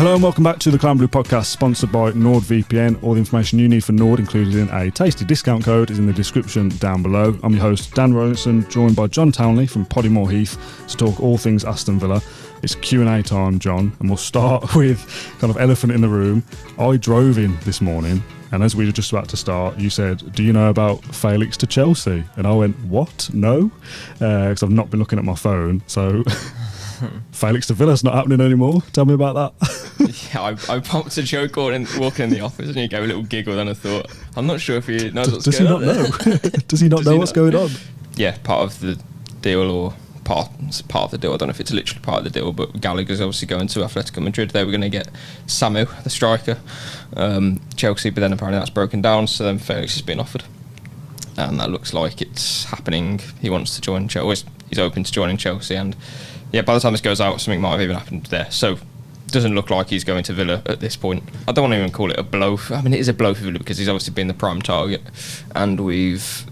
Hello and welcome back to the Clan Blue podcast, sponsored by NordVPN. All the information you need for Nord, included in a tasty discount code, is in the description down below. I'm your host, Dan Rolinson, joined by John Townley from Poddymore Heath to talk all things Aston Villa. It's Q&A time, John, and we'll start with kind of elephant in the room. I drove in this morning, and as we were just about to start, you said, do you know about Felix to Chelsea? And I went, what? No? Because I've not been looking at my phone, so... Felix to Villa's not happening anymore. Tell me about that. Yeah, I popped a joke walking in the office and he gave a little giggle. Then I thought, I'm not sure if he knows what's going on. Does he not know what's going on? Yeah, part of the deal, or part of the deal. I don't know if it's literally part of the deal, but Gallagher's obviously going to Atletico Madrid. They were going to get Samu, the striker, Chelsea, but then apparently that's broken down. So then Felix has been offered, and that looks like it's happening. He wants to join Chelsea. He's open to joining Chelsea, and yeah, by the time this goes out, something might have even happened there. So it doesn't look like he's going to Villa at this point. I don't want to even call it a blow. I mean, it is a blow for Villa because he's obviously been the prime target, and we've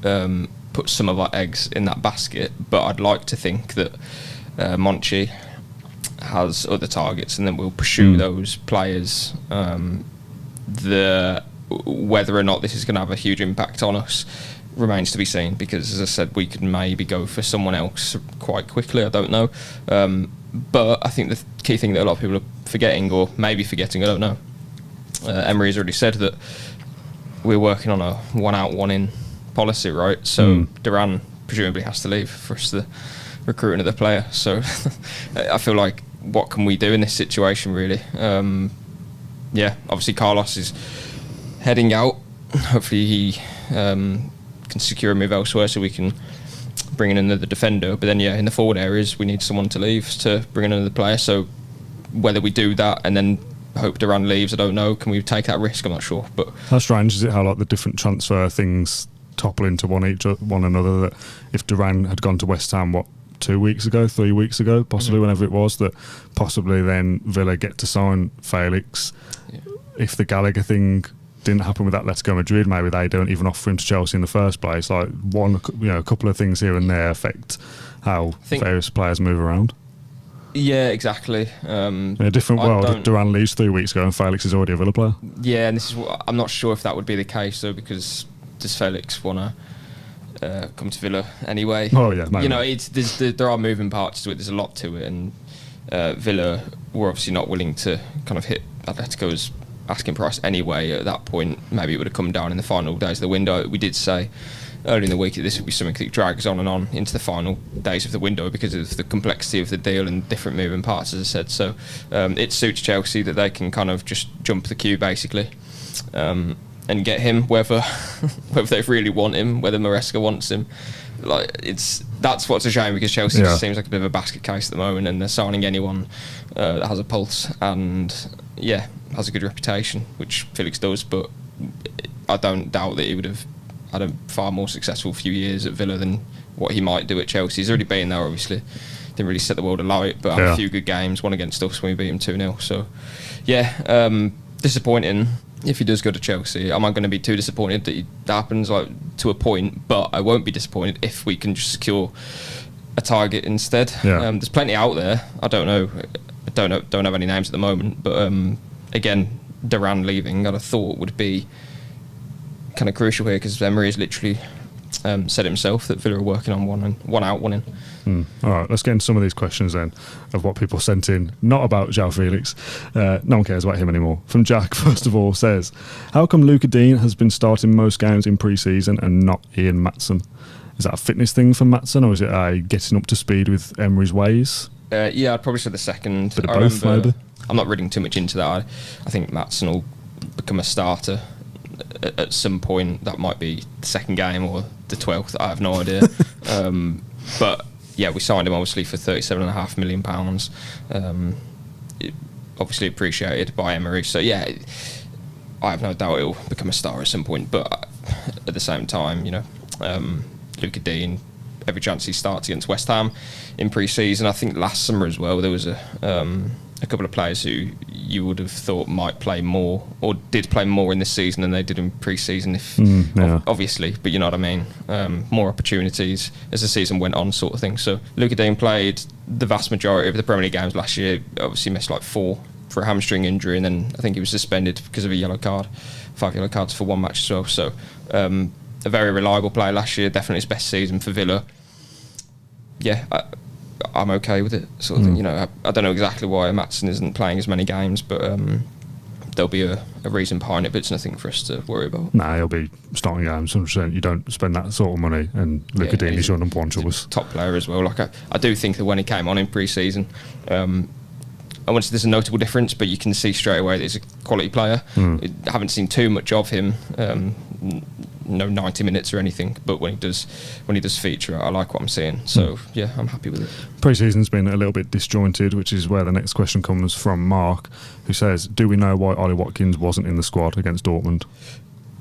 put some of our eggs in that basket. But I'd like to think that Monchi has other targets, and then we'll pursue those players. Whether or not this is going to have a huge impact on us remains to be seen, because as I said, we could maybe go for someone else quite quickly. I don't know, but I think the key thing that a lot of people are forgetting, or maybe forgetting, I don't know, Emery has already said that we're working on a one out one in policy, right? So Duran presumably has to leave for us to recruit another player. So I feel like, what can we do in this situation, really? Yeah, obviously Carlos is heading out. Hopefully he can secure a move elsewhere so we can bring in another defender. But then, yeah, in the forward areas, we need someone to leave to bring in another player. So whether we do that and then hope Duran leaves, I don't know. Can we take that risk? I'm not sure. But how strange is it how like the different transfer things topple into one another? That if Duran had gone to West Ham, 3 weeks ago, possibly, whenever it was, that possibly then Villa get to sign Felix. Yeah. If the Gallagher thing didn't happen with Atletico Madrid, maybe they don't even offer him to Chelsea in the first place. Like a couple of things here and there affect how various players move around. Yeah, exactly. In a different world, if Duran leaves 3 weeks ago and Felix is already a Villa player. Yeah, and this is I'm not sure if that would be the case, though, because does Felix want to come to Villa anyway? Oh yeah, maybe. You know, there are moving parts to it. There's a lot to it, and Villa were obviously not willing to kind of hit Atletico's asking price anyway. At that point, maybe it would have come down in the final days of the window. We did say early in the week that this would be something that drags on and on into the final days of the window because of the complexity of the deal and different moving parts, as I said. So it suits Chelsea that they can kind of just jump the queue, basically, and get him, whether they really want him, whether Maresca wants him. That's what's a shame, because Chelsea just seems like a bit of a basket case at the moment, and they're signing anyone that has a pulse and has a good reputation, which Felix does. But I don't doubt that he would have had a far more successful few years at Villa than what he might do at Chelsea. He's already been there, obviously. Didn't really set the world alight, but had a few good games, won against us when we beat him 2-0. So disappointing if he does go to Chelsea. I'm not going to be too disappointed that happens, like, to a point, but I won't be disappointed if we can just secure a target instead. There's plenty out there. I don't know, don't have any names at the moment, but again, Duran leaving, I'd have thought would be kind of crucial here, because Emery has literally said himself that Villa are working on one out, one in. All right, let's get into some of these questions then of what people sent in, not about João Felix. No one cares about him anymore. From Jack, first of all, says, how come Luca Dean has been starting most games in pre-season and not Ian Maatsen? Is that a fitness thing for Maatsen, or is it a getting up to speed with Emery's ways? Yeah, I'd probably say the second. Bit of both, maybe. I'm not reading too much into that. I think Maatsen will become a starter at some point. That might be the second game or the 12th. I have no idea. But yeah, we signed him obviously for £37.5 million. Obviously appreciated by Emery. So yeah, I have no doubt he'll become a star at some point. But at the same time, Luca Dean, every chance he starts against West Ham in pre-season. I think last summer as well, there was a couple of players who you would have thought might play more, or did play more in this season than they did in pre-season, obviously, but you know what I mean. More opportunities as the season went on, sort of thing. So Luca Dean played the vast majority of the Premier League games last year. Obviously missed like 4 for a hamstring injury, and then I think he was suspended because of a yellow card, 5 yellow cards for one match as well. So a very reliable player last year, definitely his best season for Villa. Yeah, I'm okay with it, sort of thing. You know, I don't know exactly why Maatsen isn't playing as many games, but there'll be a reason behind it, but it's nothing for us to worry about. Nah, he'll be starting games 100%. You don't spend that sort of money, and Luca Dini's your number one choice. Top player as well. Like I do think that when he came on in pre-season, I wouldn't say there's a notable difference, but you can see straight away that he's a quality player. I haven't seen too much of him, no 90 minutes or anything, but when he does feature, I like what I'm seeing. So yeah, I'm happy with it. Pre-season's been a little bit disjointed, which is where the next question comes from Mark, who says, do we know why Ollie Watkins wasn't in the squad against Dortmund?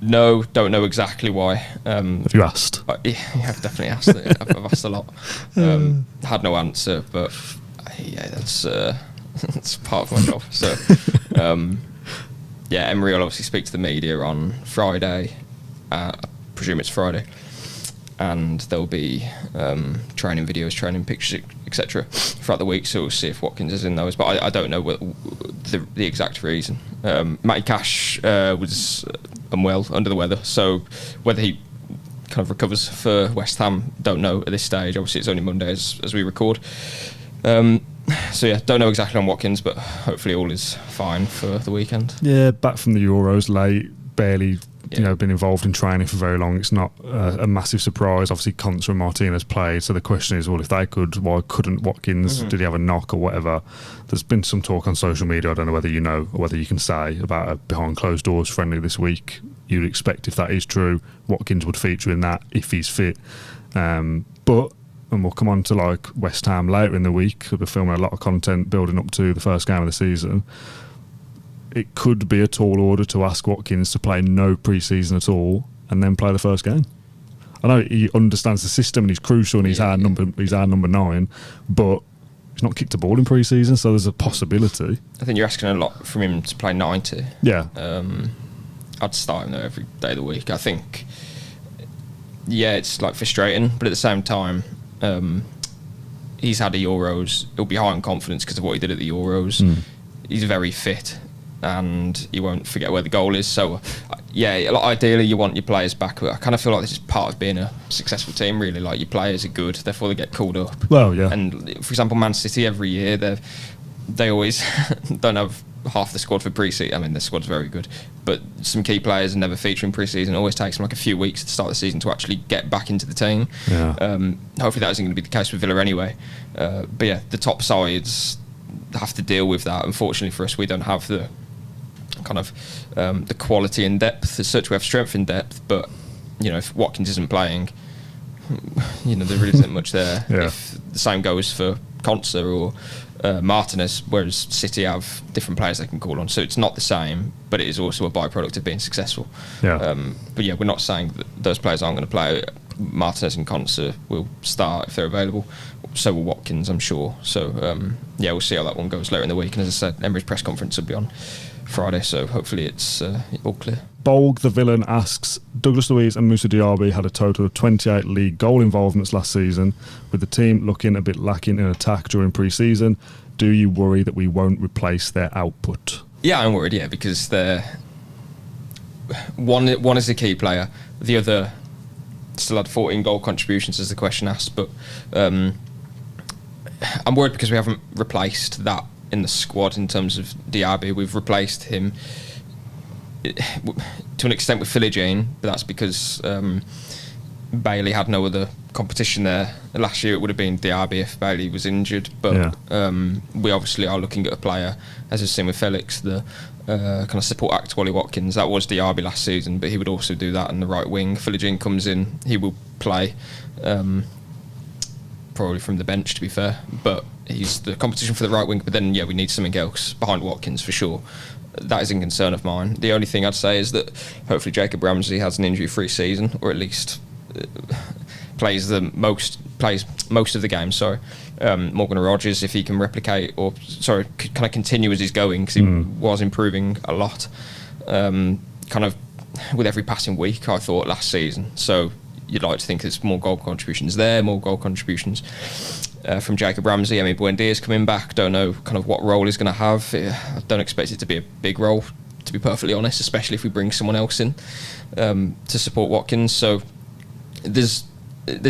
No, don't know exactly why. Have you asked? Yeah, I've definitely asked it. I've asked a lot. Had no answer, but yeah, that's part of my job. So yeah, Emery will obviously speak to the media on Friday. I presume it's Friday, and there'll be training videos, training pictures, etc. throughout the week. So we'll see if Watkins is in those, but I don't know what the exact reason. Matty Cash was unwell, under the weather, so whether he kind of recovers for West Ham, don't know at this stage. Obviously, it's only Monday as we record. So yeah, don't know exactly on Watkins, but hopefully all is fine for the weekend. Yeah, back from the Euros late, barely been involved in training for very long. It's not a massive surprise. Obviously, Konsa and Martinez played, so the question is, well, if they could, why couldn't Watkins? Did he have a knock or whatever? There's been some talk on social media, I don't know whether you know or whether you can say, about a behind closed doors friendly this week. You'd expect, if that is true, Watkins would feature in that if he's fit. But, and we'll come on to like West Ham later in the week, we're filming a lot of content building up to the first game of the season. It could be a tall order to ask Watkins to play no pre-season at all and then play the first game. I know he understands the system and he's crucial and he's our number 9, but he's not kicked a ball in pre-season, so there's a possibility. I think you're asking a lot from him to play 90. Yeah. I'd start him there every day of the week. I think, yeah, it's like frustrating, but at the same time, he's had a Euros. He'll be high on confidence because of what he did at the Euros. He's very fit, and you won't forget where the goal is. So, yeah, ideally you want your players back. But I kind of feel like this is part of being a successful team, really. Like, your players are good, therefore they get called up. Well, yeah. And, for example, Man City, every year, they always don't have half the squad for pre-season. I mean, the squad's very good, but some key players are never featuring pre-season. It always takes them like a few weeks at the start of the season to actually get back into the team. Yeah. Hopefully that isn't going to be the case with Villa anyway. But yeah, the top sides have to deal with that. Unfortunately for us, we don't have the kind of the quality and depth as such. We have strength in depth, but you know, if Watkins isn't playing, you know, there really isn't much there. Yeah. If the same goes for Konsa or Martinez, whereas City have different players they can call on, so it's not the same, but it is also a byproduct of being successful. Yeah. But yeah, we're not saying that those players aren't going to play. Martinez and Konsa will start if they're available. So will Watkins, I'm sure. So yeah, we'll see how that one goes later in the week. And as I said, Emery's press conference will be on Friday, so hopefully it's all clear. Bolg the Villain asks, Douglas Luiz and Moussa Diaby had a total of 28 league goal involvements last season, with the team looking a bit lacking in attack during pre-season. Do you worry that we won't replace their output? Yeah, I'm worried, yeah, because they're one is a key player, the other still had 14 goal contributions, as the question asked, but I'm worried because we haven't replaced that in the squad in terms of Diaby. We've replaced him to an extent with Philogene, but that's because Bailey had no other competition there. Last year it would have been Diaby if Bailey was injured, but we obviously are looking at a player, as we've seen with Felix, the kind of support act to Ollie Watkins. That was Diaby last season, but he would also do that on the right wing. Philogene comes in, he will play probably from the bench, to be fair, but he's the competition for the right wing. But then yeah, we need something else behind Watkins for sure. That is a concern of mine. The only thing I'd say is that hopefully Jacob Ramsey has an injury-free season, or at least plays most of the game. Morgan Rogers, if he can replicate kind of continue as he's going, because he was improving a lot, kind of with every passing week, I thought, last season. So you'd like to think there's more goal contributions there, more goal contributions from Jacob Ramsey. Emi Buendia's coming back. Don't know kind of what role he's going to have. I don't expect it to be a big role, to be perfectly honest, especially if we bring someone else in to support Watkins. So there's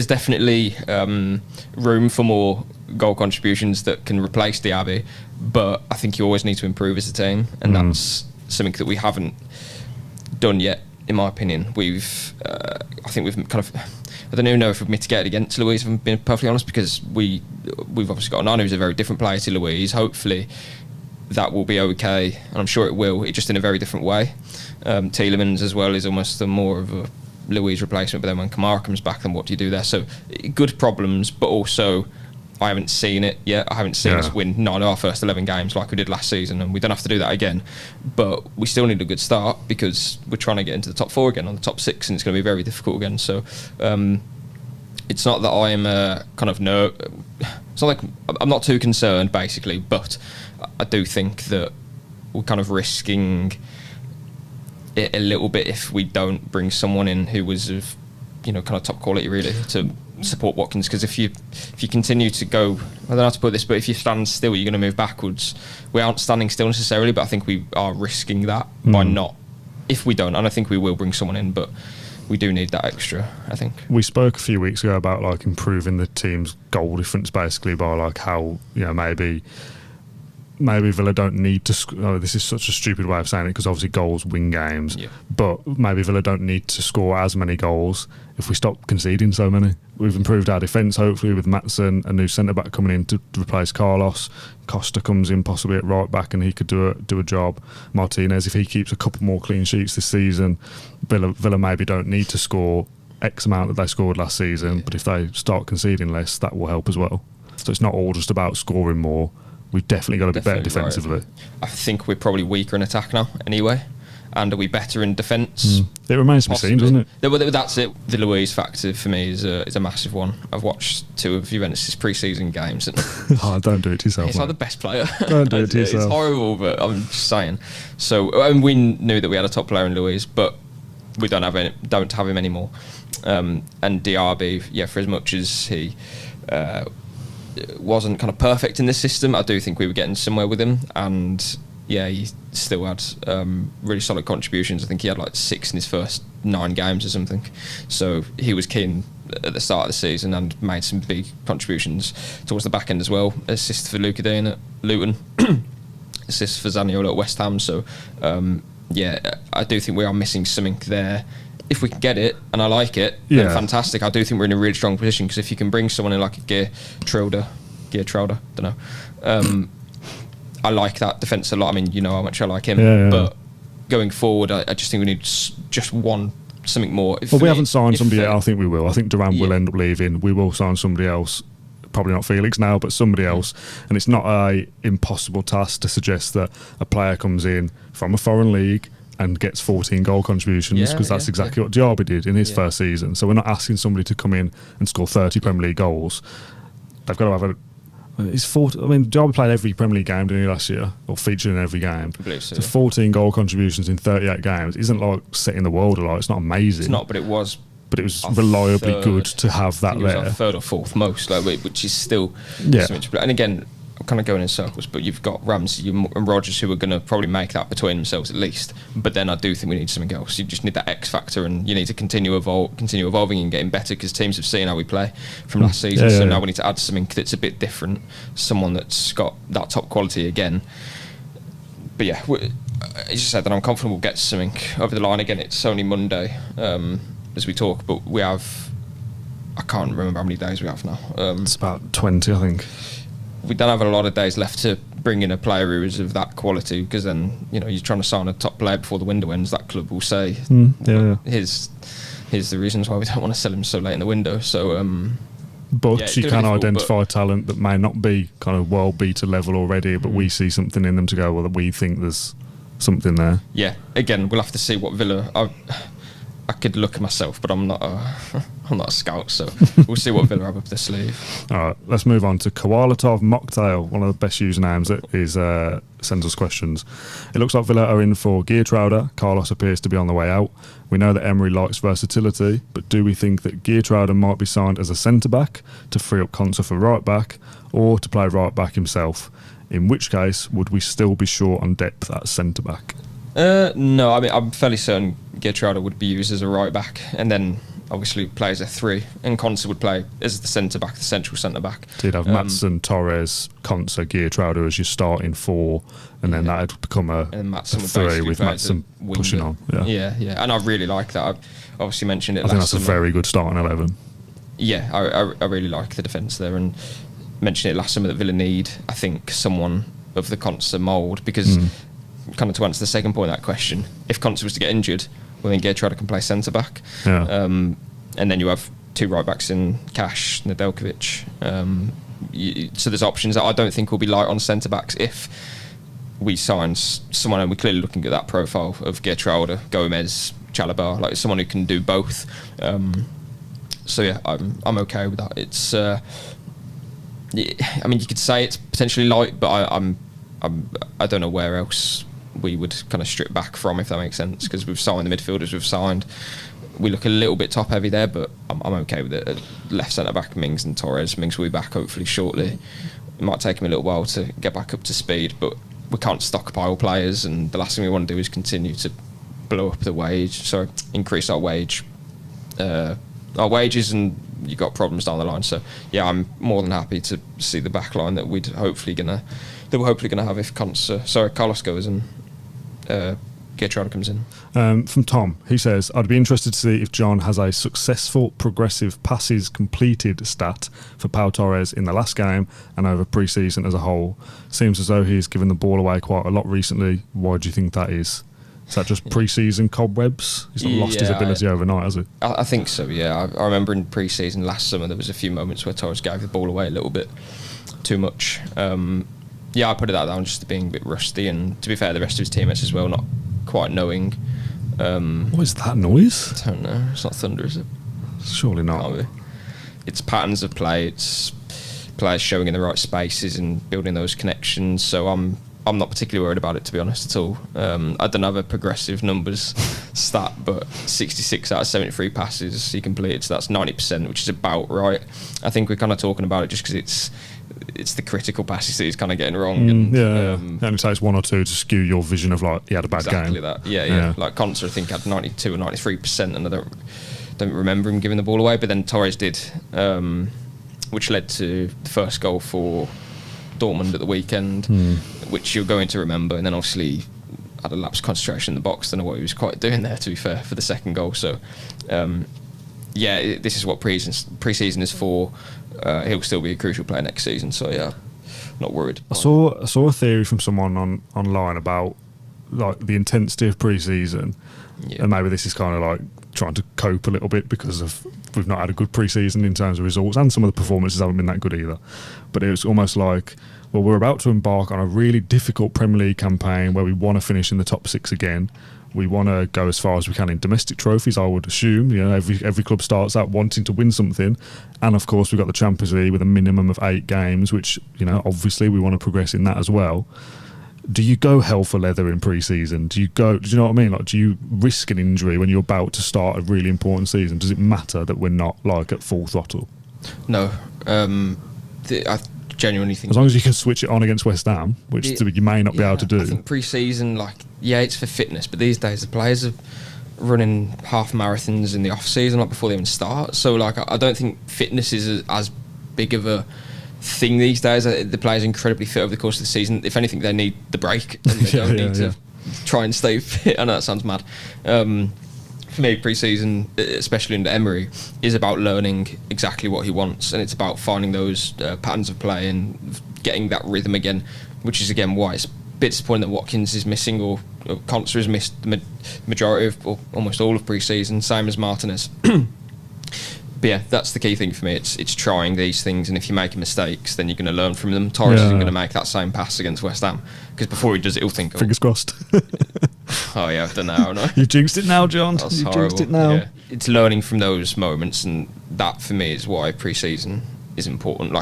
definitely room for more goal contributions that can replace Diaby, but I think you always need to improve as a team, and that's something that we haven't done yet, in my opinion. I think we've kind of, I don't even know if we've mitigated against Luiz, if I'm being perfectly honest, because we've obviously got Onana, who's a very different player to Luiz. Hopefully that will be okay, and I'm sure it will, it just in a very different way. Tielemans as well is almost more of a Luiz replacement, but then when Kamara comes back, then what do you do there? So good problems, but also I haven't seen it yet. I haven't seen us win 9 of our first 11 games like we did last season, and we don't have to do that again. But we still need a good start because we're trying to get into the top 4 again, on the top 6, and it's going to be very difficult again. So it's not that I'm kind of it's not like I'm not too concerned, basically, but I do think that we're kind of risking it a little bit if we don't bring someone in who was of, kind of top quality, really, to support Watkins. Because if you continue to go, I don't know how to put this, but if you stand still, you're going to move backwards. We aren't standing still necessarily, but I think we are risking that by not. If we don't, and I think we will bring someone in, but we do need that extra, I think. We spoke a few weeks ago about like improving the team's goal difference, basically, by like how maybe Villa don't need to this is such a stupid way of saying it, because obviously goals win games, but maybe Villa don't need to score as many goals if we stop conceding so many. We've improved our defence, hopefully, with Maatsen, a new centre-back coming in to replace Carlos. Costa comes in possibly at right back and he could do a job. Martinez, if he keeps a couple more clean sheets this season, Villa maybe don't need to score X amount that they scored last season, but if they start conceding less, that will help as well. So it's not all just about scoring more. We've definitely got to be better defensively. I think we're probably weaker in attack now anyway. And are we better in defence? It remains to be seen, doesn't it? That's it. The Luiz factor for me is a massive one. I've watched 2 of Juventus' pre-season games. And don't do it to yourself. He's like the best player. Don't do it to yourself. It's horrible, but I'm just saying. So, and we knew that we had a top player in Luiz, but we don't have him anymore. And Diaby, for as much as he wasn't kind of perfect in this system, I do think we were getting somewhere with him, and he still had really solid contributions. I think he had like 6 in his first 9 games or something, so he was keen at the start of the season and made some big contributions towards the back end as well. Assist for Luka Dean at Luton, assist for Zaniolo at West Ham, so I do think we are missing something there. If we can get it, and I like it, then fantastic. I do think we're in a really strong position, because if you can bring someone in like a Geertruida, don't know. I like that defence a lot. I mean, you know how much I like him. But going forward, I just think we need just something more. Well, we haven't signed somebody yet. I think we will. I think Duran will end up leaving. We will sign somebody else. Probably not Felix now, but somebody else. And it's not an impossible task to suggest that a player comes in from a foreign league and gets 14 goal contributions, because that's exactly what Diaby did in his first season. So we're not asking somebody to come in and score 30 Premier League goals. They've got to have Diaby played every Premier League game, didn't he, last year, or featured in every game. I believe so. So 14 goal contributions in 38 games isn't like setting the world alight. It's not amazing. It's not, but it was. But it was reliably good to have that there. It was our 3rd or 4th most, which is still something to play. And again, I'm kind of going in circles, but you've got Ramsey and Rodgers who are going to probably make that between themselves at least. But then I do think we need something else. You just need that X factor, and you need to continue evolving and getting better, because teams have seen how we play from last season. So now we need to add something that's a bit different, someone that's got that top quality again. But as you said, that I'm confident we'll get something over the line. Again, it's only Monday as we talk, but we have, I can't remember how many days we have now. It's about 20, I think. We don't have a lot of days left to bring in a player who is of that quality, because then you're trying to sign a top player before the window ends. That club will say, here's the reasons why we don't want to sell him so late in the window. So, but you can identify talent that may not be kind of world beater level already, but we see something in them to go, well, we think there's something there. Yeah, again, we'll have to see what Villa. I could look at myself, but I'm not a scout, so we'll see what Villa have up their sleeve. All right, let's move on to Koalatov Mocktail, one of the best usernames that is sends us questions. It looks like Villa are in for Geertruida. Carlos appears to be on the way out. We know that Emery likes versatility, but do we think that Geertruida might be signed as a centre-back to free up Konsa for right-back, or to play right-back himself? In which case, would we still be short on depth at centre-back? No, I mean, I'm fairly certain Geertruida would be used as a right-back, and then obviously play as a 3, and Konsa would play as the centre-back, the central centre-back. So you'd have Maatsen, Torres, Konsa, Geertruida as your starting 4, and then that'd become a 3 with Maatsen pushing on. Yeah, and I really like that. I've obviously mentioned it last I think that's summer. a very good starting 11. Yeah, I really like the defence there, and mentioned it last summer that Villa need, I think, someone of the Konsa mould, because kind of to answer the second point of that question, if Konsa was to get injured, well then Geertruida can play centre-back. And then you have 2 right-backs in Cash, Nedeljkovic. So there's options that I don't think will be light on centre-backs if we sign someone, and we're clearly looking at that profile of Geertruida, Gomez, Chalobah, like someone who can do both. So yeah, I'm okay with that. It's I mean, you could say it's potentially light, but I don't know where else we would kind of strip back from, if that makes sense, because we've signed the midfielders we've signed. We look a little bit top heavy there, but I'm okay with it. Left centre back, Mings and Torres. Mings will be back hopefully shortly. It might take him a little while to get back up to speed, but we can't stockpile players, and the last thing we want to do is continue to blow up the increase our wages, and you've got problems down the line. So yeah, I'm more than happy to see the back line that we're hopefully gonna have if Carlos goes and Geertruida comes in. From Tom, he says, I'd be interested to see if John has a successful progressive passes completed stat for Pau Torres in the last game and over pre-season as a whole. Seems as though he's given the ball away quite a lot recently. Why do you think that is? Is that just pre-season cobwebs? He's not lost his ability overnight, has he? I think so, yeah. I remember in pre-season last summer there was a few moments where Torres gave the ball away a little bit too much. I put it that down just to being a bit rusty, and to be fair, the rest of his teammates as well, not quite knowing. What is that noise? I don't know. It's not thunder, is it? Surely not. Can't be. It's patterns of play. It's players showing in the right spaces and building those connections. So I'm not particularly worried about it, to be honest, at all. I don't have a progressive numbers stat, but 66 out of 73 passes he completed, so that's 90%, which is about right. I think we're kind of talking about it just because it's the critical passes that he's kind of getting wrong. It only takes 1 or 2 to skew your vision of like he had a bad game. Exactly that. Yeah. Like Konsa, I think, had 92 or 93%, and I don't remember him giving the ball away. But then Torres did, which led to the first goal for Dortmund at the weekend, which you're going to remember. And then obviously had a lapse of concentration in the box. Don't know what he was quite doing there, to be fair, for the second goal. So this is what pre-season is for. He'll still be a crucial player next season, so yeah, not worried. I saw a theory from someone online about like the intensity of pre-season, and maybe this is kind of like trying to cope a little bit because we've not had a good pre-season in terms of results, and some of the performances haven't been that good either. But it was almost like, well, we're about to embark on a really difficult Premier League campaign where we want to finish in the top 6 again. We want to go as far as we can in domestic trophies, I would assume. Every club starts out wanting to win something. And of course, we've got the Champions League with a minimum of 8 games, which, obviously we want to progress in that as well. Do you go hell for leather in pre-season? Do you know what I mean? Like, do you risk an injury when you're about to start a really important season? Does it matter that we're not like at full throttle? No. I genuinely think, as long as you can switch it on against West Ham, which you may not be able to do. I think pre-season, it's for fitness, but these days the players are running half marathons in the off-season, before they even start. So I don't think fitness is as big of a thing these days. The players are incredibly fit over the course of the season. If anything, they need the break, and they don't need to try and stay fit. I know that sounds mad. For me, pre-season, especially under Emery, is about learning exactly what he wants, and it's about finding those patterns of play and getting that rhythm again, which is again why it's a bit disappointing that Watkins is missing, or Konsa has missed the majority of, or almost all of pre-season, same as Martinez. But yeah, that's the key thing for me. It's trying these things, and if you're making mistakes, then you're going to learn from them. Torres isn't going to make that same pass against West Ham, because before he does it, he'll think, fingers crossed. Oh yeah, I've done that, haven't I? You jinxed it now, John. That's you horrible. Jinxed it now. Yeah. It's learning from those moments, and that for me is why pre-season is important.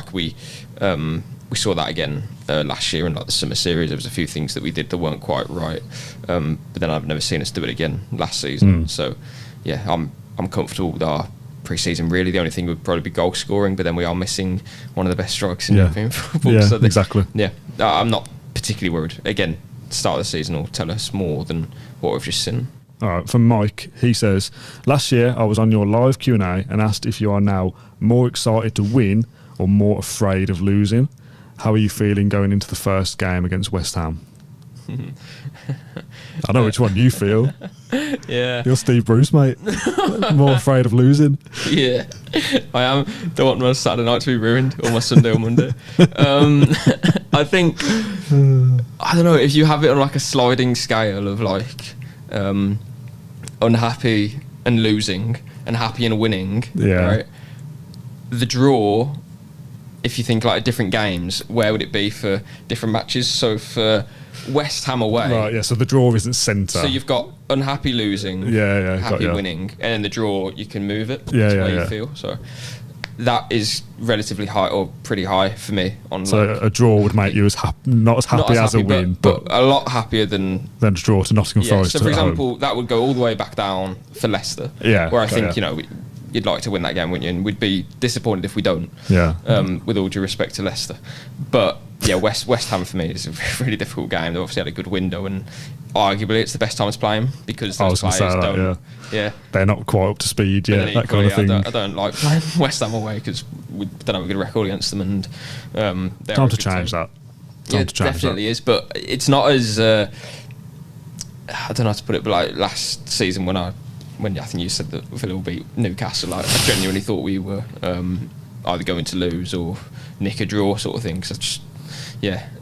we saw that again last year in like the summer series. There was a few things that we did that weren't quite right, but then I've never seen us do it again last season. So yeah, I'm comfortable with our pre-season. Really, the only thing would probably be goal scoring, but then we are missing one of the best strikers in European football. Yeah, so exactly. Yeah, I'm not particularly worried. Again, start of the season will tell us more than what we've just seen. All right, from Mike, he says, last year I was on your live Q&A and asked if you are now more excited to win or more afraid of losing. How are you feeling going into the first game against West Ham? I know which one you feel. Yeah. You're Steve Bruce, mate. More afraid of losing. Yeah, I am. Don't want my Saturday night to be ruined, or my Sunday or Monday. I think, I don't know, if you have it on like a sliding scale of like unhappy and losing and happy and winning, right? The draw, if you think like different games, where would it be for different matches? So for West Ham away, right? Yeah. So the draw isn't centre. So you've got unhappy losing, happy winning, and then the draw you can move it. You feel. So that is relatively high or pretty high for me. On so like, a draw would make you not as happy as a win, but a lot happier than a draw to Nottingham Forest. So for example, that would go all the way back down for Leicester. Yeah. Where I think you'd like to win that game, wouldn't you? And we'd be disappointed if we don't. Yeah. With all due respect to Leicester, but yeah, West Ham for me is a really difficult game. They obviously had a good window, and arguably it's the best time to play them because those players don't. Yeah, they're not quite up to speed yet. That kind of thing. I don't like playing West Ham away because we don't have a good record against them, and time to change that. It definitely is, but it's not as I don't know how to put it, but like last season when I think you said that Villa will beat Newcastle, like I genuinely thought we were either going to lose or nick a draw sort of thing. So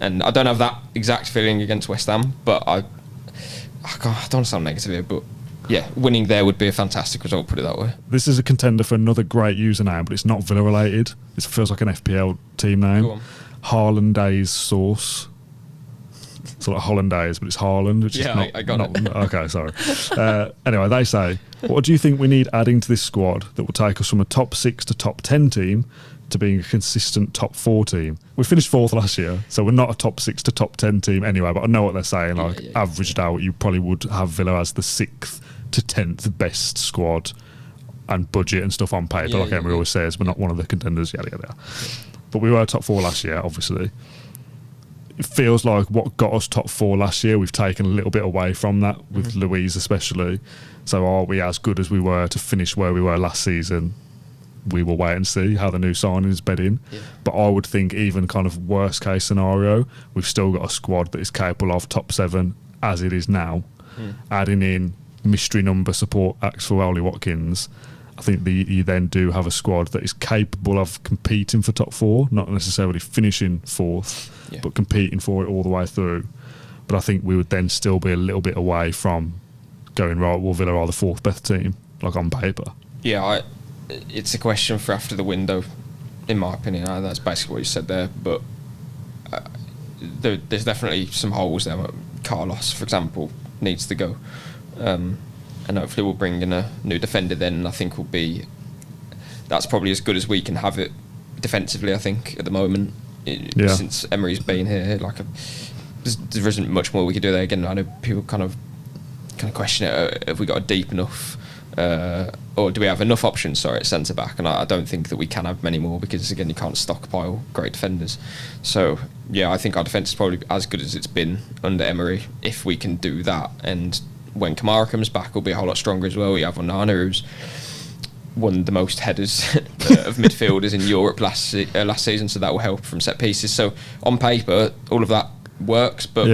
and I don't have that exact feeling against West Ham, but I don't want to sound negative here, but yeah, winning there would be a fantastic result, put it that way. This is a contender for another great username, but it's not Villa related. It feels like an FPL team name. Go on. Hollandaise sauce. It's like Hollandaise, but it's Haaland, which is not... I got it. Okay, sorry. Anyway, they say, what do you think we need adding to this squad that will take us from a top 6 to top 10 team to being a consistent top 4 team? We finished 4th last year, so we're not a top 6 to top 10 team anyway, but I know what they're saying. Averaged out, you probably would have Villa as the 6th to 10th best squad and budget and stuff on paper, Emery always says. We're not one of the contenders, yada, yada. But we were top 4 last year, obviously. It feels like what got us top 4 last year, we've taken a little bit away from that, with Louise especially. So are we as good as we were to finish where we were last season? We will wait and see how the new signings bed in. Yeah. But I would think even kind of worst case scenario, we've still got a squad that is capable of top 7 as it is now. Adding in mystery number support acts for Watkins, I think you then do have a squad that is capable of competing for top 4, not necessarily finishing 4th, but competing for it all the way through. But I think we would then still be a little bit away from going, right, well, Villa are the 4th best team, like on paper. Yeah, it's a question for after the window, in my opinion. That's basically what you said there, but there's definitely some holes there. Carlos, for example, needs to go. And hopefully we'll bring in a new defender then, and I think that's probably as good as we can have it defensively, I think, at the moment. Since Emery's been here, there isn't much more we could do there. Again, I know people kind of question it, have we got a deep enough or do we have enough options at centre back, and I don't think that we can have many more, because again you can't stockpile great defenders. So I think our defence is probably as good as it's been under Emery, if we can do that. And when Kamara comes back, we'll be a whole lot stronger as well. We have Onana, who's won the most headers of midfielders in Europe last season, so that will help from set pieces. So on paper, all of that works, but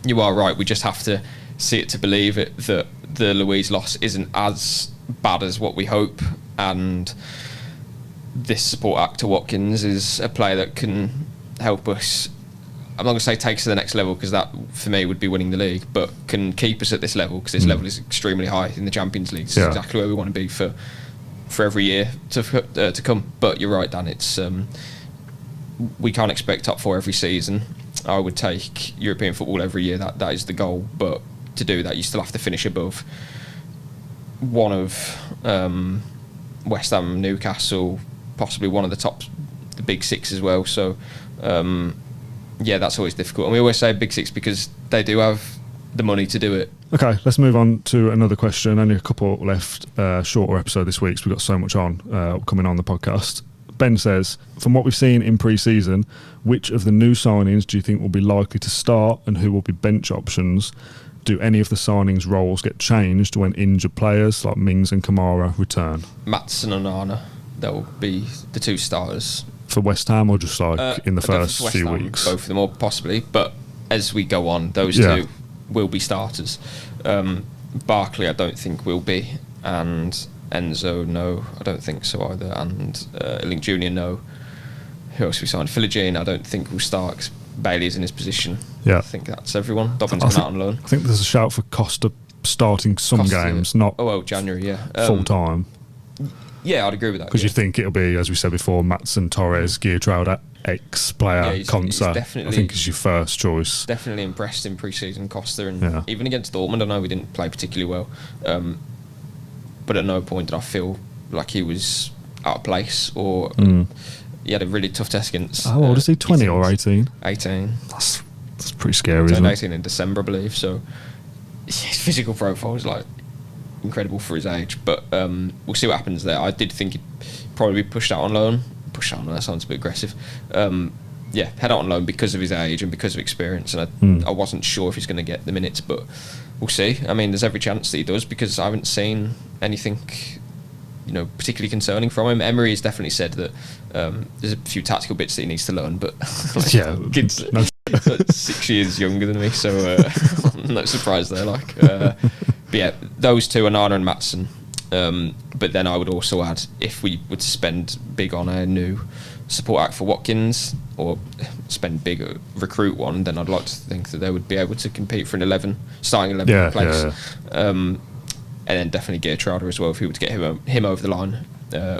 you are right. We just have to see it to believe it, that the Louise loss isn't as bad as what we hope, and this support act to Watkins is a player that can help us. I'm not going to say take us to the next level, because that for me would be winning the league, but can keep us at this level, because this level is extremely high in the Champions League. It's exactly where we want to be for every year to come. But you're right, Dan, it's we can't expect top 4 every season. I would take European football every year, that is the goal, but to do that you still have to finish above one of West Ham, Newcastle, possibly one of the big 6 as well. So Yeah, that's always difficult. And we always say Big Six because they do have the money to do it. Okay, let's move on to another question. Only a couple left. Shorter episode this week, so we've got so much on coming on the podcast. Ben says, from what we've seen in pre-season, which of the new signings do you think will be likely to start and who will be bench options? Do any of the signings' roles get changed when injured players like Mings and Kamara return? Matson and Arna, they'll be the two starters. For West Ham or just like in the first few weeks? Both of them, or possibly. But as we go on, those two will be starters. Barkley, I don't think will be. And Enzo, no, I don't think so either. And Link Jr., no. Who else we signed? Philogene, I don't think will start 'cause Bailey is in his position. Yeah. I think that's everyone. Dobbin's gone out on loan. I think there's a shout for Costa starting some games, not January, yeah. Full time. Yeah, I'd agree with that. Because you think it'll be, as we said before, Matson, Torres, Geertruida, ex-player, Konsa. I think is your first choice. Definitely impressed in pre-season, Costa, and even against Dortmund, I know we didn't play particularly well, but at no point did I feel like he was out of place or he had a really tough test against... How old is he, 20 or 18? 18. That's pretty scary, isn't it? 18 in December, I believe, so his physical profile is like incredible for his age, but we'll see what happens there. I did think he'd probably be pushed out on loan. Pushed out on loan, that sounds a bit aggressive. Head out on loan because of his age and because of experience, and I wasn't sure if he's going to get the minutes, but we'll see. I mean, there's every chance that he does because I haven't seen anything particularly concerning from him. Emery has definitely said that there's a few tactical bits that he needs to learn, but kid's 6 years younger than me, so I'm not surprised there. But yeah, those two, Anana and Matson. But then I would also add, if we would spend big on a new support act for Watkins or spend big recruit one, then I'd like to think that they would be able to compete for an starting 11 place. And then definitely Geertruida as well, if we were to get him over the line,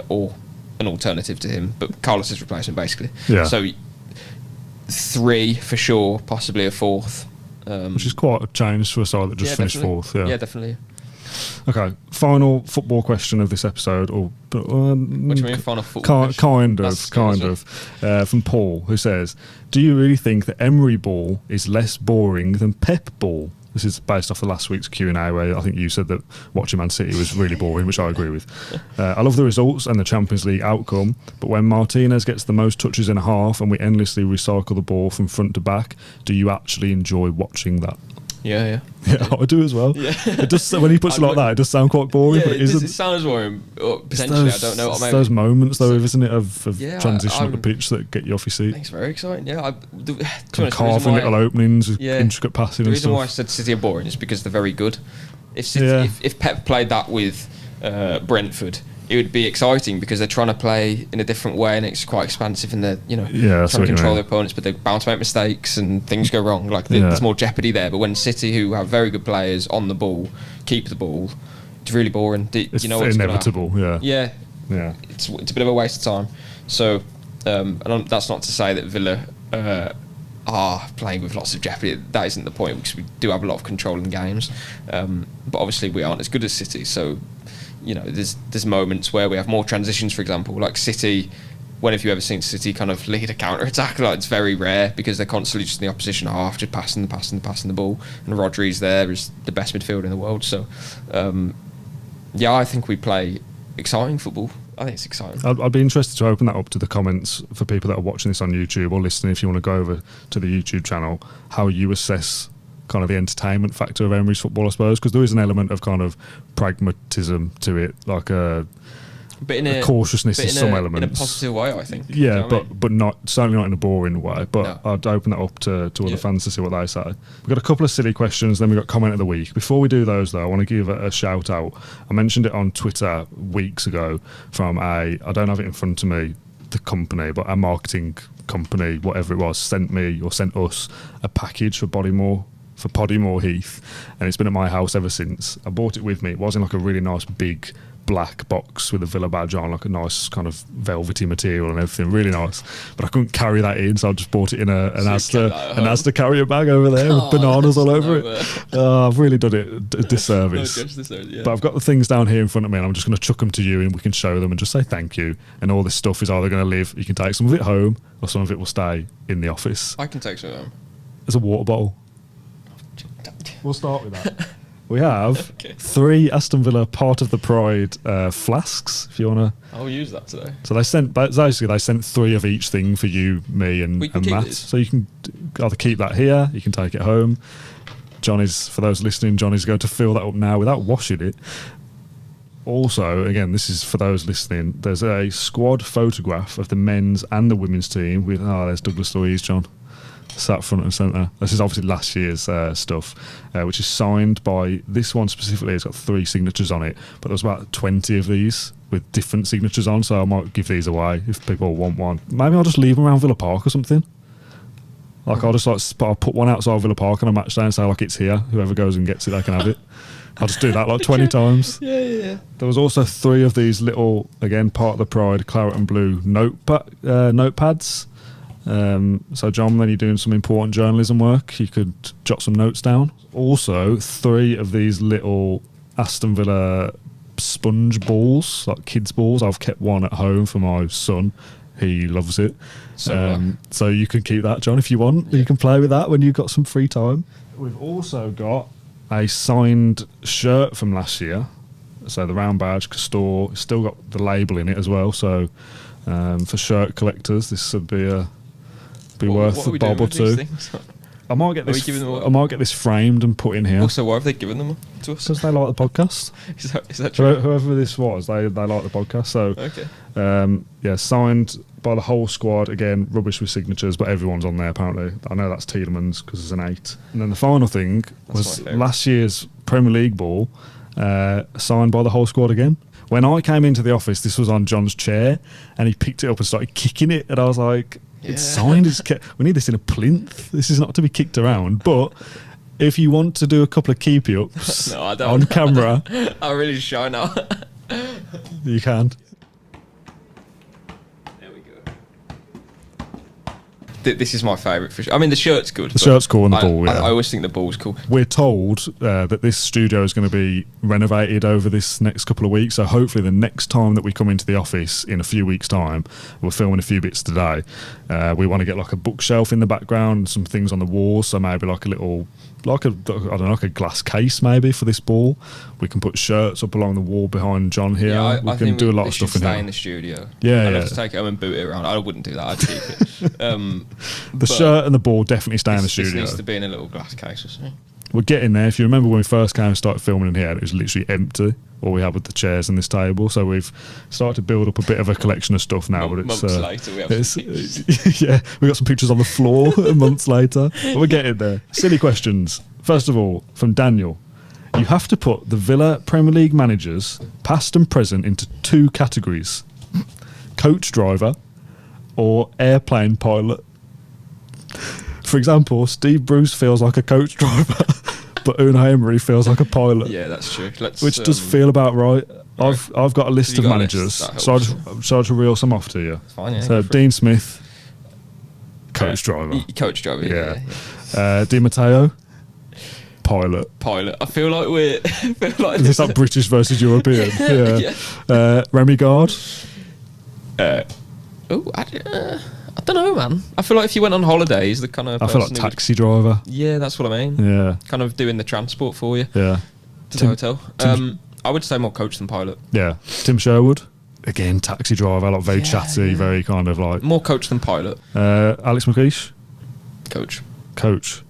or an alternative to him, but Carlos's replacement basically. So 3 for sure, possibly a 4th. Which is quite a change for a side that just finished 4th. Yeah, definitely. Okay, final football question of this episode, or what do you mean, final football kind of, from Paul, who says, "Do you really think that Emery ball is less boring than Pep ball?" This is based off the last week's Q&A, where I think you said that watching Man City was really boring, which I agree with. I love the results and the Champions League outcome, but when Martinez gets the most touches in a half and we endlessly recycle the ball from front to back, do you actually enjoy watching that? Yeah, I do as well. Yeah. It does, when he puts it like that, it does sound quite boring, but it isn't. It sounds boring. Potentially, I don't know. It's those moments, though, isn't it, of transition up the pitch that get you off your seat. It's very exciting. Yeah, carving little openings with intricate passing. The and reason stuff. why I said City are boring is because they're very good. If Pep played that with Brentford, it would be exciting because they're trying to play in a different way and it's quite expansive and they're trying to control their opponents, but they're bound to make mistakes and things go wrong. There's more jeopardy there. But when City, who have very good players on the ball, keep the ball, it's really boring. It's inevitable. Yeah. It's a bit of a waste of time. So, and that's not to say that Villa are playing with lots of jeopardy. That isn't the point because we do have a lot of control in games. But obviously we aren't as good as City. So, there's moments where we have more transitions, for example, like City. When have you ever seen City kind of lead a counter-attack? It's very rare because they're constantly just in the opposition half, just passing the ball. And Rodri's there is the best midfielder in the world. So, I think we play exciting football. I think it's exciting. I'd be interested to open that up to the comments for people that are watching this on YouTube or listening. If you want to go over to the YouTube channel, how you assess kind of the entertainment factor of Emery's football, I suppose, because there is an element of kind of pragmatism to it, like a cautiousness in some elements. In a positive way, I think. Yeah, but not certainly not in a boring way. But no. I'd open that up to other fans to see what they say. We've got a couple of silly questions, then we've got comment of the week. Before we do those, though, I want to give a shout out. I mentioned it on Twitter weeks ago from I don't have it in front of me, the company, but a marketing company, whatever it was, sent us a package for Podimore Heath, and it's been at my house ever since. I bought it with me. It was in like a really nice big black box with a Villa badge on, like a nice kind of velvety material and everything, really nice. But I couldn't carry that in, so I just bought it in an Asda carrier bag over there with bananas all over it. I've really done it a disservice. But I've got the things down here in front of me, and I'm just going to chuck them to you, and we can show them and just say thank you. And all this stuff is either going to live, you can take some of it home, or some of it will stay in the office. I can take some home. There's a water bottle. We'll start with that. We have 3 Aston Villa Part of the Pride flasks, if you want to. I'll use that today. So they sent 3 of each thing for you, me, and Matt. So you can either keep that here, you can take it home. For those listening, Johnny's going to fill that up now without washing it. Also, again, this is for those listening, there's a squad photograph of the men's and the women's team with, there's Douglas Luiz, John. Sat front and centre. This is obviously last year's stuff, which is signed by this one specifically. It's got 3 signatures on it, but there's about 20 of these with different signatures on. So I might give these away if people want one. Maybe I'll just leave them around Villa Park or something. Like I'll put one outside Villa Park on a match day and say like it's here. Whoever goes and gets it, they can have it. I'll just do that like 20 times. Yeah. There was also 3 of these little, again, Part of the Pride, claret and blue notepads. So John, when you're doing some important journalism work, you could jot some notes down. Also, 3 of these little Aston Villa sponge balls, like kids balls. I've kept one at home for my son. He loves it. So you can keep that, John, if you want. Yeah. You can play with that when you've got some free time. We've also got a signed shirt from last year. So the round badge, Castor, it's still got the label in it as well. So for shirt collectors, this would be worth a bob or two. I might get this framed and put in here. Also, why have they given them to us? Because they like the podcast. Is that true? Whoever this was, they like the podcast. So, signed by the whole squad. Again, rubbish with signatures, but everyone's on there apparently. I know that's Tielemans because it's an 8. And then the final thing was last year's Premier League ball, signed by the whole squad again. When I came into the office, this was on John's chair, and he picked it up and started kicking it, and I was like, it's signed. We need this in a plinth. This is not to be kicked around. But if you want to do a couple of keepy-ups on camera... I'm really shy now. You can. There we go. This is my favourite for sure. I mean, the shirt's good. The shirt's cool and the ball, I always think the ball's cool. We're told that this studio is going to be renovated over this next couple of weeks, so hopefully the next time that we come into the office in a few weeks' time, we're filming a few bits today, we want to get like a bookshelf in the background, some things on the walls, so maybe like a little... like a glass case maybe for this ball. We can put shirts up along the wall behind John here. Yeah, we can do a lot of stuff in here. Stay in the studio. Yeah, I'd have to take it home and boot it around. I wouldn't do that. I'd keep it. The shirt and the ball definitely stay in the studio. This needs to be in a little glass case or something. We're getting there. If you remember when we first came and started filming in here, it was literally empty. All we had with the chairs and this table. So we've started to build up a bit of a collection of stuff now. But it's months later, we have some pictures. Yeah, we got some pictures on the floor months later. But we're getting there. Silly questions. First of all, from Daniel, you have to put the Villa Premier League managers, past and present, into 2 categories: coach driver or airplane pilot. For example, Steve Bruce feels like a coach driver, but Unai Emery feels like a pilot. Yeah, that's true. Which does feel about right. I've got a list of managers, so I'll just reel some off to you. Fine, yeah. So Dean Smith, coach driver. Coach driver, yeah. Di Matteo, pilot. I feel like we're... It's like British versus European. Yeah. Remy Gard. I don't know, man. I feel like if you went on holidays, the kind of... I feel like taxi driver. Yeah, that's what I mean. Yeah. Kind of doing the transport for you. Yeah. To the hotel. I would say more coach than pilot. Yeah. Tim Sherwood. Again, taxi driver, like very chatty, very kind of like... More coach than pilot. Alex McLeish. Coach.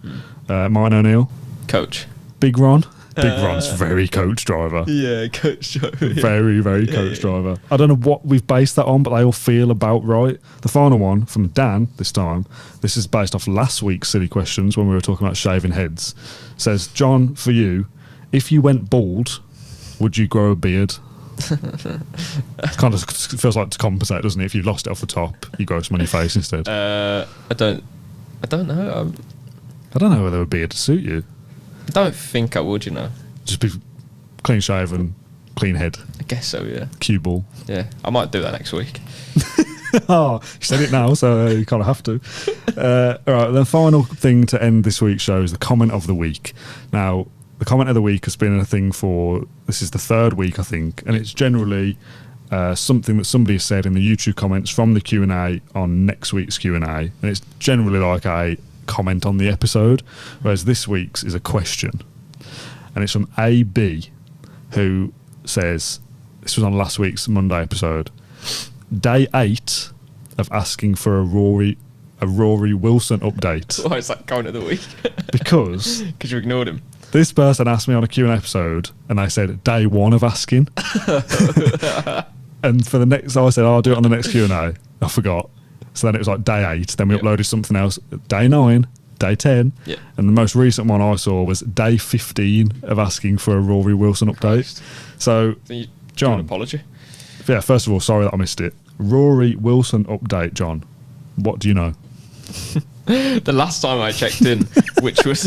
Mine O'Neill. Coach. Big Ron. Big Ron's very coach driver. Yeah, coach driver. Yeah. Very, very coach driver. I don't know what we've based that on, but they all feel about right. The final one from Dan this time, this is based off last week's silly questions when we were talking about shaving heads, says, John, for you, if you went bald, would you grow a beard? Kind of feels like to compensate, doesn't it? If you lost it off the top, you grow some on your face instead. I don't know. I don't know whether a beard would suit you. I don't think I would, you know. Just be clean shaven, clean head. I guess so, yeah. Cue ball. Yeah, I might do that next week. Oh, you said it now, so you kind of have to. All right, the final thing to end this week's show is the comment of the week. Now, the comment of the week has been a thing for, this is the third week, I think, and it's generally something that somebody has said in the YouTube comments from the Q&A on next week's Q&A, and it's generally like a comment on the episode, whereas this week's is a question. And it's from AB, who says, this was on last week's Monday episode, day 8 of asking for a Rory Wilson update. Why is that comment of the week? Because you ignored him. This person asked me on a Q&A episode, and I said day 1 of asking. And for the next, so I said, I'll do it on the next Q&A. I forgot. So then it was like day 8. Then we uploaded something else. Day 9, day 10. Yep. And the most recent one I saw was day 15 of asking for a Rory Wilson update. So, John, an apology. Yeah, first of all, sorry that I missed it. Rory Wilson update, John. What do you know? The last time I checked in, which was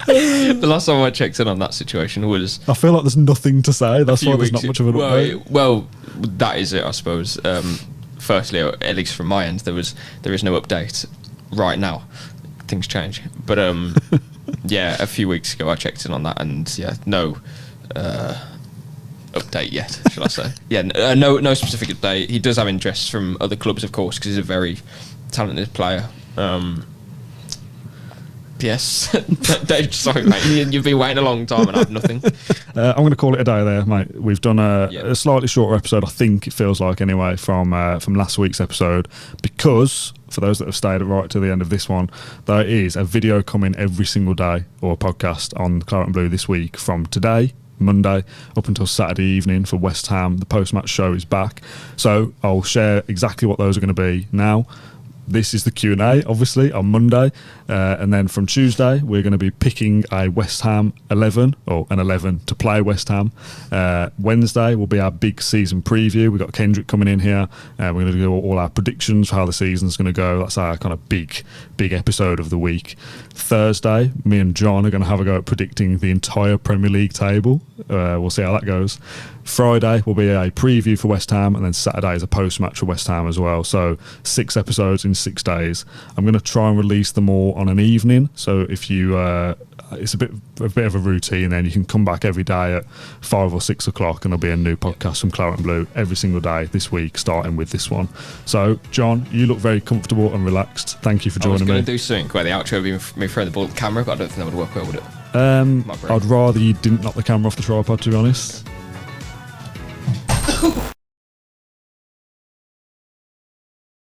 the last time I checked in on that situation was. I feel like there's nothing to say. That's why there's not much of an update. Well, that is it, I suppose. Firstly, at least from my end, there is no update right now. Things change, but yeah, a few weeks ago I checked in on that, and yeah, no. Update yet, shall I say? Yeah, no specific update. He does have interest from other clubs, of course, because he's a very talented player. Yes, Dave, sorry, mate. You've been waiting a long time and I have nothing. I'm going to call it a day there, mate. We've done a slightly shorter episode, I think it feels like, anyway, from last week's episode, because for those that have stayed right to the end of this one, there is a video coming every single day, or a podcast on Claret and Blue this week from today, Monday, up until Saturday evening for West Ham. The post-match show is back. So I'll share exactly what those are going to be now. This is the Q&A, obviously, on Monday. And then from Tuesday, we're going to be picking a West Ham 11, or an 11 to play West Ham. Wednesday will be our big season preview. We've got Kendrick coming in here. We're going to do all our predictions for how the season's going to go. That's our kind of big episode of the week. Thursday, me and John are going to have a go at predicting the entire Premier League table. We'll see how that goes. Friday will be a preview for West Ham, and then Saturday is a post-match for West Ham as well. So 6 episodes in 6 days. I'm going to try and release them all on an evening. So if you, it's a bit of a routine. Then you can come back every day at 5 or 6 o'clock, and there'll be a new podcast from Claret and Blue every single day this week, starting with this one. So John, you look very comfortable and relaxed. Thank you for joining me. I was going to do something where the outro would be me throwing the ball at the camera, but I don't think that would work well, would it? I'd rather you didn't knock the camera off the tripod, to be honest.